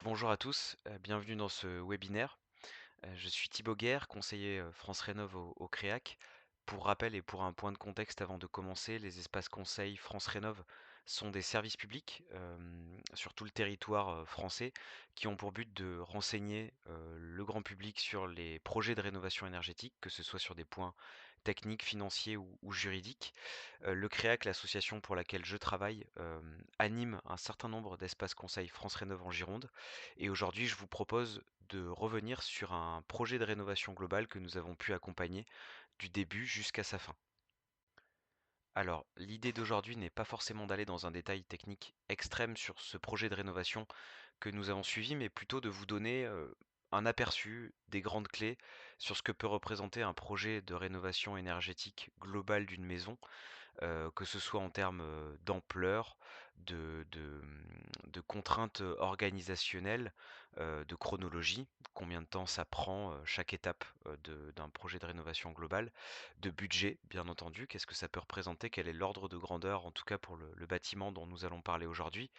Bonjour à tous, bienvenue dans ce webinaire. Je suis Thibaut Guerre, conseiller, France Rénov au Créac. Pour rappel et pour un point de contexte avant de commencer, les espaces conseils France Rénov sont des services publics, sur tout le territoire, français, qui ont pour but de renseigner, le grand public sur les projets de rénovation énergétique, que ce soit sur des points techniques, financiers ou juridiques. Le Créac, l'association pour laquelle je travaille, anime un certain nombre d'espaces conseils France Rénov en Gironde et aujourd'hui, je vous propose de revenir sur un projet de rénovation globale que nous avons pu accompagner du début jusqu'à sa fin. Alors, l'idée d'aujourd'hui n'est pas forcément d'aller dans un détail technique extrême sur ce projet de rénovation que nous avons suivi, mais plutôt de vous donner un aperçu des grandes clés sur ce que peut représenter un projet de rénovation énergétique globale d'une maison, que ce soit en termes, d'ampleur, de contraintes, organisationnelles, de chronologie, combien de temps ça prend, chaque étape, d'un projet de rénovation globale, de budget, bien entendu, qu'est-ce que ça peut représenter? Quel est l'ordre de grandeur, en tout cas pour le bâtiment dont nous allons parler aujourd'hui?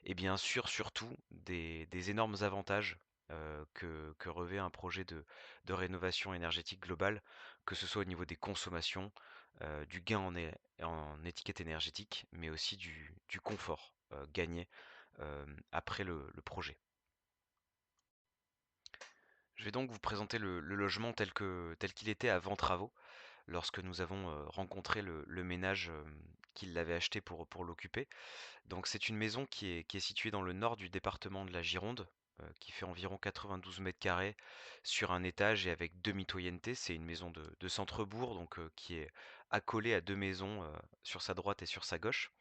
Et bien sûr, surtout, des énormes avantages, que revêt un projet de rénovation énergétique globale, que ce soit au niveau des consommations, du gain en étiquette énergétique, mais aussi du confort, gagné, après le projet. Je vais donc vous présenter le logement tel qu'il était avant travaux, lorsque nous avons, rencontré le ménage, qui l'avait acheté pour l'occuper. Donc c'est une maison qui est située dans le nord du département de la Gironde, qui fait environ 92 carrés sur un étage et avec demi-toyenneté. C'est une maison de centre-bourg, donc qui est accolée à 2 maisons, sur sa droite et sur sa gauche.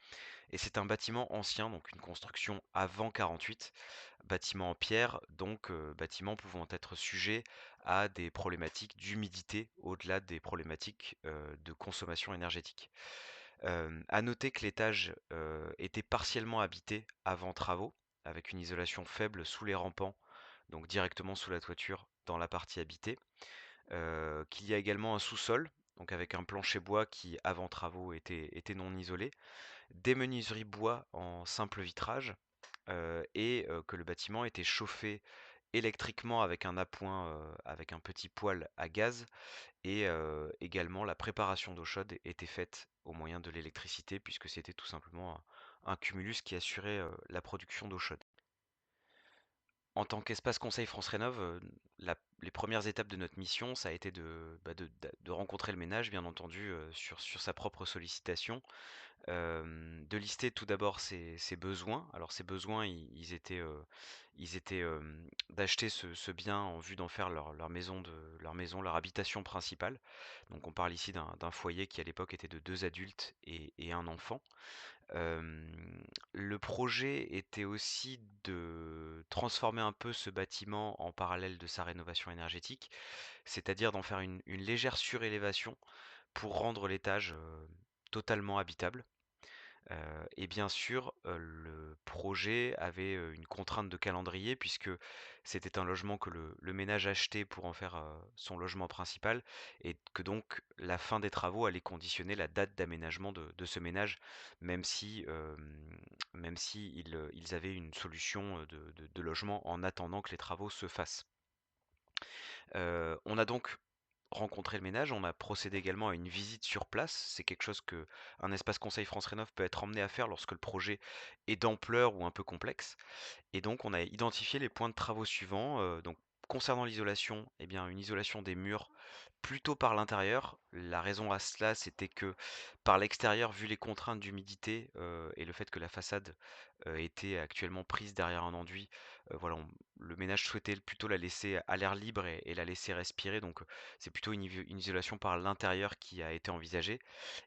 Et c'est un bâtiment ancien, donc une construction avant 48, bâtiment en pierre, donc bâtiment pouvant être sujet à des problématiques d'humidité au-delà des problématiques, de consommation énergétique. À noter que l'étage, était partiellement habité avant travaux, avec une isolation faible sous les rampants, donc directement sous la toiture dans la partie habitée. Qu'il y a également un sous-sol, donc avec un plancher bois qui, avant travaux, était non isolé, des menuiseries bois en simple vitrage, et que le bâtiment était chauffé électriquement avec un appoint, avec un petit poêle à gaz et également la préparation d'eau chaude était faite au moyen de l'électricité puisque c'était tout simplement un cumulus qui assurait, la production d'eau chaude. En tant qu'espace conseil France Rénov', les premières étapes de notre mission, ça a été de rencontrer le ménage bien entendu, sur sa propre sollicitation. De lister tout d'abord ses besoins. Alors ses besoins, ils étaient, d'acheter ce bien en vue d'en faire leur habitation principale. Donc on parle ici d'un foyer qui à l'époque était de 2 adultes et 1 enfant. Le projet était aussi de transformer un peu ce bâtiment en parallèle de sa rénovation énergétique, c'est-à-dire d'en faire une légère surélévation pour rendre l'étage, totalement habitable. Et bien sûr, le projet avait, une contrainte de calendrier puisque c'était un logement que le ménage achetait pour en faire, son logement principal et que donc la fin des travaux allait conditionner la date d'aménagement de ce ménage, même si, ils avaient une solution, de logement en attendant que les travaux se fassent. On a donc rencontré le ménage, on a procédé également à une visite sur place. C'est quelque chose que un espace conseil France Rénov peut être emmené à faire lorsque le projet est d'ampleur ou un peu complexe. Et donc on a identifié les points de travaux suivants. Donc concernant l'isolation, eh bien une isolation des murs plutôt par l'intérieur. La raison à cela, c'était que par l'extérieur, vu les contraintes d'humidité, et le fait que la façade, était actuellement prise derrière un enduit, voilà, le ménage souhaitait plutôt la laisser à l'air libre et la laisser respirer. Donc, c'est plutôt une isolation par l'intérieur qui a été envisagée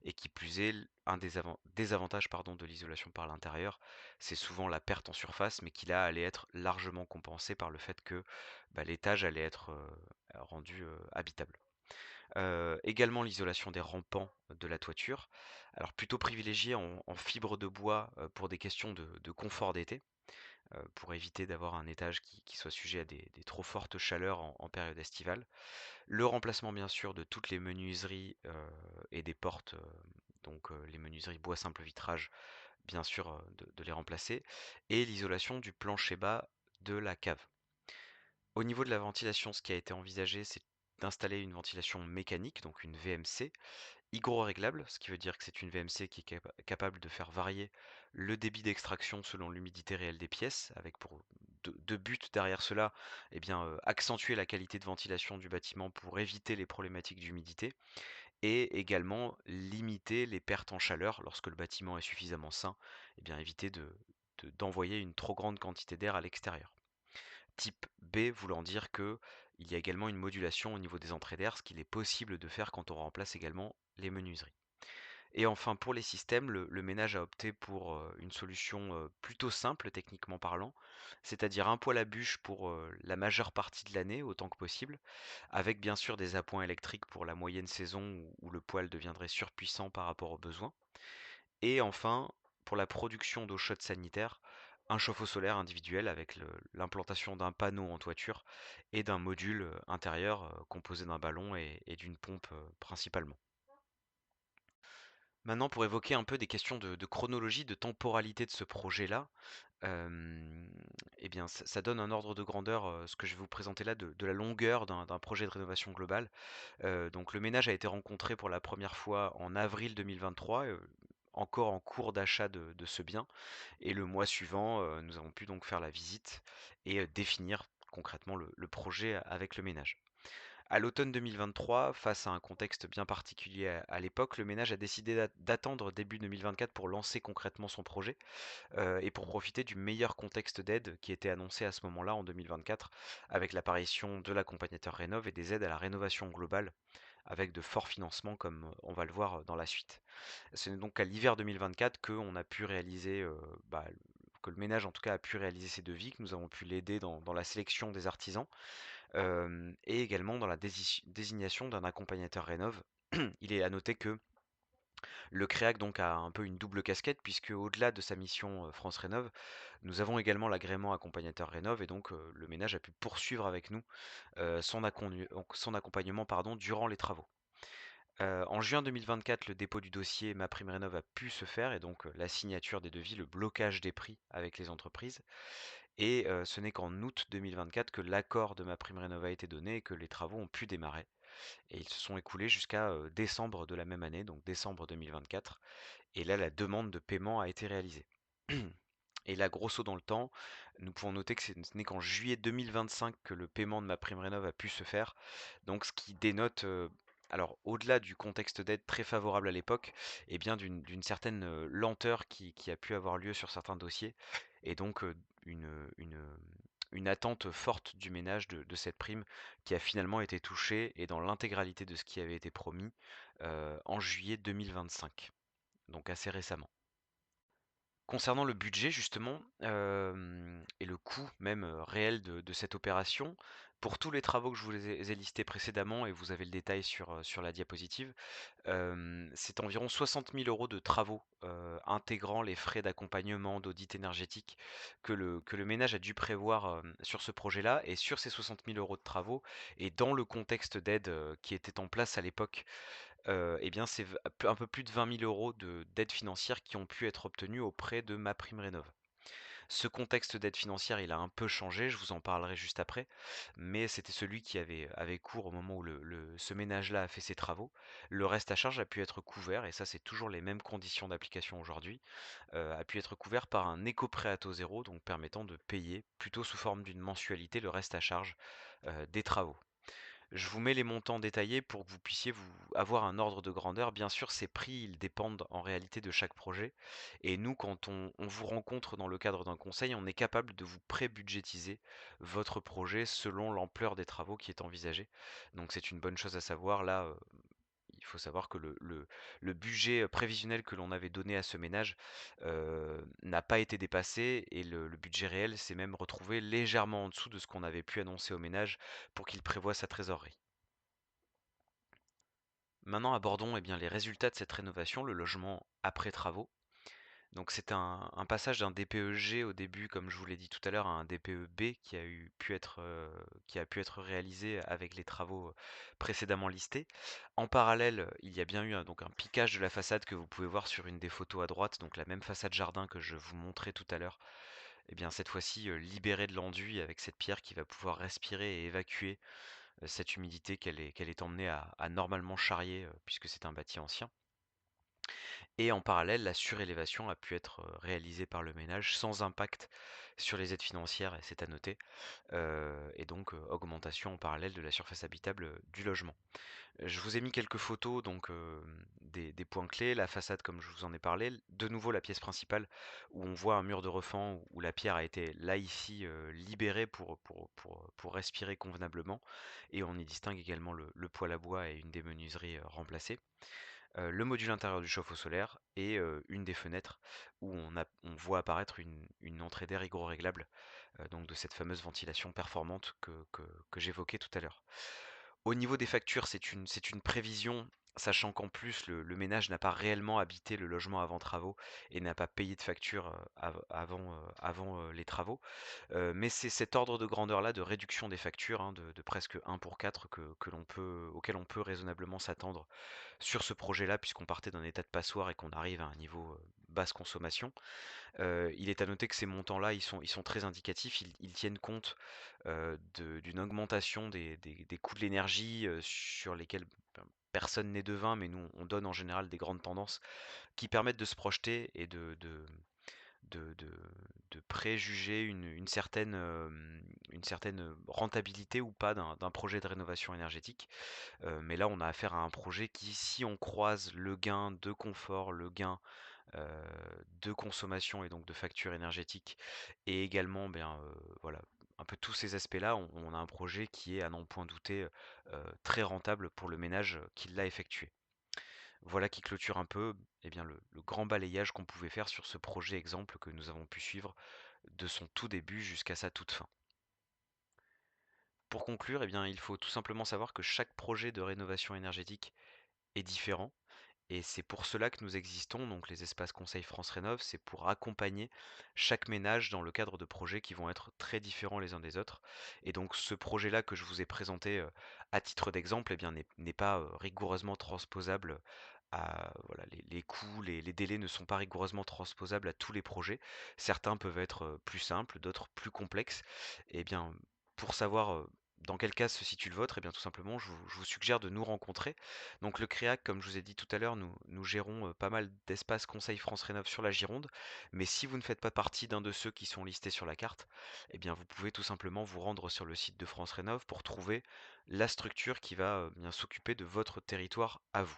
et qui plus est, un des avantages pardon, de l'isolation par l'intérieur, c'est souvent la perte en surface, mais qui là allait être largement compensée par le fait que, bah, l'étage allait être, rendu, habitable. Également l'isolation des rampants de la toiture. Alors plutôt privilégié en fibre de bois, pour des questions de confort d'été, pour éviter d'avoir un étage qui soit sujet à des trop fortes chaleurs en période estivale. Le remplacement bien sûr de toutes les menuiseries, et des portes, donc les menuiseries bois simple vitrage, bien sûr, de les remplacer et l'isolation du plancher bas de la cave. Au niveau de la ventilation, ce qui a été envisagé, c'est d'installer une ventilation mécanique, donc une VMC, hygroréglable, ce qui veut dire que c'est une VMC qui est capable de faire varier le débit d'extraction selon l'humidité réelle des pièces, avec pour deux buts derrière cela, eh bien, accentuer la qualité de ventilation du bâtiment pour éviter les problématiques d'humidité et également limiter les pertes en chaleur lorsque le bâtiment est suffisamment sain, eh bien, éviter d'envoyer une trop grande quantité d'air à l'extérieur. Type B voulant dire que il y a également une modulation au niveau des entrées d'air, ce qu'il est possible de faire quand on remplace également les menuiseries. Et enfin pour les systèmes, le ménage a opté pour, une solution, plutôt simple techniquement parlant, c'est-à-dire un poêle à bûche pour, la majeure partie de l'année autant que possible, avec bien sûr des appoints électriques pour la moyenne saison où le poêle deviendrait surpuissant par rapport aux besoins. Et enfin, pour la production d'eau chaude sanitaire, un chauffe-eau solaire individuel avec l'implantation d'un panneau en toiture et d'un module intérieur composé d'un ballon et d'une pompe principalement. Maintenant, pour évoquer un peu des questions de chronologie, de temporalité de ce projet-là, euh, eh bien, ça donne un ordre de grandeur, ce que je vais vous présenter là, de la longueur d'un projet de rénovation globale. Donc, le ménage a été rencontré pour la première fois en avril 2023, encore en cours d'achat de ce bien. Et le mois suivant, nous avons pu donc faire la visite et définir concrètement le projet avec le ménage. À l'automne 2023, face à un contexte bien particulier à l'époque, le ménage a décidé d'attendre début 2024 pour lancer concrètement son projet et pour profiter du meilleur contexte d'aide qui était annoncé à ce moment-là en 2024 avec l'apparition de l'accompagnateur Rénov et des aides à la rénovation globale avec de forts financements comme on va le voir dans la suite. Ce n'est donc qu'à l'hiver 2024 qu'on a pu réaliser, que le ménage en tout cas a pu réaliser ses devis, que nous avons pu l'aider dans la sélection des artisans et également dans la désignation d'un accompagnateur rénov. Il est à noter que le CREAC donc a un peu une double casquette puisque au-delà de sa mission France Rénov, nous avons également l'agrément accompagnateur Rénov et donc le ménage a pu poursuivre avec nous son accompagnement pardon, durant les travaux. En juin 2024, le dépôt du dossier MaPrimeRénov a pu se faire et donc la signature des devis, le blocage des prix avec les entreprises. Et ce n'est qu'en août 2024 que l'accord de MaPrimeRénov a été donné et que les travaux ont pu démarrer. Et ils se sont écoulés jusqu'à décembre de la même année, donc décembre 2024. Et là, la demande de paiement a été réalisée. Et là, grosso dans le temps, nous pouvons noter que ce n'est qu'en juillet 2025 que le paiement de MaPrimeRénov a pu se faire. Donc, ce qui dénote, alors au-delà du contexte d'aide très favorable à l'époque, et bien d'une certaine lenteur qui a pu avoir lieu sur certains dossiers, et donc une, une, une attente forte du ménage de cette prime qui a finalement été touchée et dans l'intégralité de ce qui avait été promis en juillet 2025, donc assez récemment. Concernant le budget justement, et le coût même, réel de cette opération, pour tous les travaux que je vous les ai listés précédemment et vous avez le détail sur la diapositive, c'est environ 60 000 € de travaux, intégrant les frais d'accompagnement, d'audit énergétique que le ménage a dû prévoir, sur ce projet-là et sur ces 60 000 € de travaux et dans le contexte d'aide, qui était en place à l'époque, et bien, c'est un peu plus de 20 000 € d'aide financière qui ont pu être obtenus auprès de MaPrimeRénov. Ce contexte d'aide financière, il a un peu changé, je vous en parlerai juste après, mais c'était celui qui avait cours au moment où ce ménage-là a fait ses travaux. Le reste à charge a pu être couvert, et ça c'est toujours les mêmes conditions d'application aujourd'hui, a pu être couvert par un éco-prêt à taux zéro, donc permettant de payer plutôt sous forme d'une mensualité le reste à charge des travaux. Je vous mets les montants détaillés pour que vous puissiez avoir un ordre de grandeur. Bien sûr, ces prix, ils dépendent en réalité de chaque projet. Et nous, quand on vous rencontre dans le cadre d'un conseil, on est capable de vous pré-budgétiser votre projet selon l'ampleur des travaux qui est envisagé. Donc c'est une bonne chose à savoir. Là, il faut savoir que le budget prévisionnel que l'on avait donné à ce ménage n'a pas été dépassé et le budget réel s'est même retrouvé légèrement en dessous de ce qu'on avait pu annoncer au ménage pour qu'il prévoie sa trésorerie. Maintenant, abordons eh bien, les résultats de cette rénovation, le logement après travaux. Donc c'est un passage d'un DPEG au début, comme je vous l'ai dit tout à l'heure, à un DPEB qui a pu être réalisé avec les travaux précédemment listés. En parallèle, il y a bien eu donc un piquage de la façade que vous pouvez voir sur une des photos à droite, donc la même façade jardin que je vous montrais tout à l'heure, et bien cette fois-ci, libérer de l'enduit avec cette pierre qui va pouvoir respirer et évacuer, cette humidité qu'elle est emmenée à normalement charrier, puisque c'est un bâti ancien. Et en parallèle, la surélévation a pu être, réalisée par le ménage sans impact sur les aides financières et c'est à noter, et donc, augmentation en parallèle de la surface habitable, du logement. Je vous ai mis quelques photos donc, des points clés, la façade comme je vous en ai parlé, de nouveau la pièce principale où on voit un mur de refend où la pierre a été là ici, libérée pour respirer convenablement et on y distingue également le poêle à bois et une des menuiseries, remplacées. Le module intérieur du chauffe-eau solaire et une des fenêtres où on voit apparaître une entrée d'air hygroréglable, donc de cette fameuse ventilation performante que j'évoquais tout à l'heure. Au niveau des factures, c'est une prévision, sachant qu'en plus le ménage n'a pas réellement habité le logement avant travaux et n'a pas payé de facture, avant, les travaux. Mais c'est cet ordre de grandeur-là de réduction des factures, hein, de presque 1 pour 4 auquel on peut raisonnablement s'attendre sur ce projet-là, puisqu'on partait d'un état de passoire et qu'on arrive à un niveau, basse consommation. Il est à noter que ces montants-là, ils sont très indicatifs. Ils tiennent compte, d'une augmentation des coûts de l'énergie, sur lesquels, ben, personne n'est devin, mais nous, on donne en général des grandes tendances qui permettent de se projeter et de de de préjuger une certaine rentabilité ou pas d'un projet de rénovation énergétique. Mais là, on a affaire à un projet qui, si on croise le gain de confort, le gain, heu, de consommation et donc de facture énergétique et également, bien, voilà, un peu tous ces aspects-là, on a un projet qui est, à n'en point douter, très rentable pour le ménage qui l'a effectué. Voilà qui clôture un peu, eh bien, le grand balayage qu'on pouvait faire sur ce projet exemple que nous avons pu suivre de son tout début jusqu'à sa toute fin. Pour conclure, eh bien, il faut tout simplement savoir que chaque projet de rénovation énergétique est différent. Et c'est pour cela que nous existons, donc les espaces conseils France Rénov, c'est pour accompagner chaque ménage dans le cadre de projets qui vont être très différents les uns des autres. Et donc ce projet-là que je vous ai présenté à titre d'exemple, eh bien n'est pas rigoureusement transposable à voilà, les coûts, les délais ne sont pas rigoureusement transposables à tous les projets. Certains peuvent être plus simples, d'autres plus complexes. Et bien pour savoir dans quel cas se situe le vôtre, eh bien tout simplement, je vous suggère de nous rencontrer. Donc le CREAC, comme je vous ai dit tout à l'heure, nous gérons pas mal d'espaces Conseil France Rénov sur la Gironde. Mais si vous ne faites pas partie d'un de ceux qui sont listés sur la carte, eh bien vous pouvez tout simplement vous rendre sur le site de France Rénov pour trouver la structure qui va bien s'occuper de votre territoire à vous.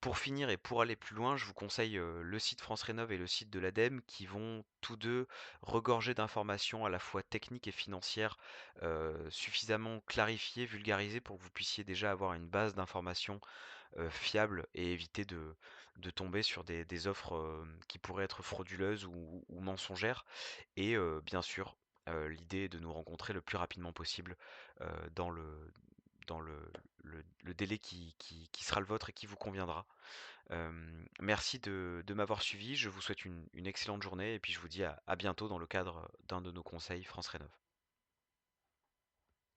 Pour finir et pour aller plus loin, je vous conseille, le site France Rénov et le site de l'ADEME qui vont tous 2 regorger d'informations à la fois techniques et financières, suffisamment clarifiées, vulgarisées pour que vous puissiez déjà avoir une base d'informations, fiable et éviter de tomber sur des offres, qui pourraient être frauduleuses ou mensongères et bien sûr, l'idée est de nous rencontrer le plus rapidement possible, dans le délai qui sera le vôtre et qui vous conviendra. Merci de m'avoir suivi. Je vous souhaite une excellente journée et puis je vous dis à bientôt dans le cadre d'un de nos conseils France Rénov.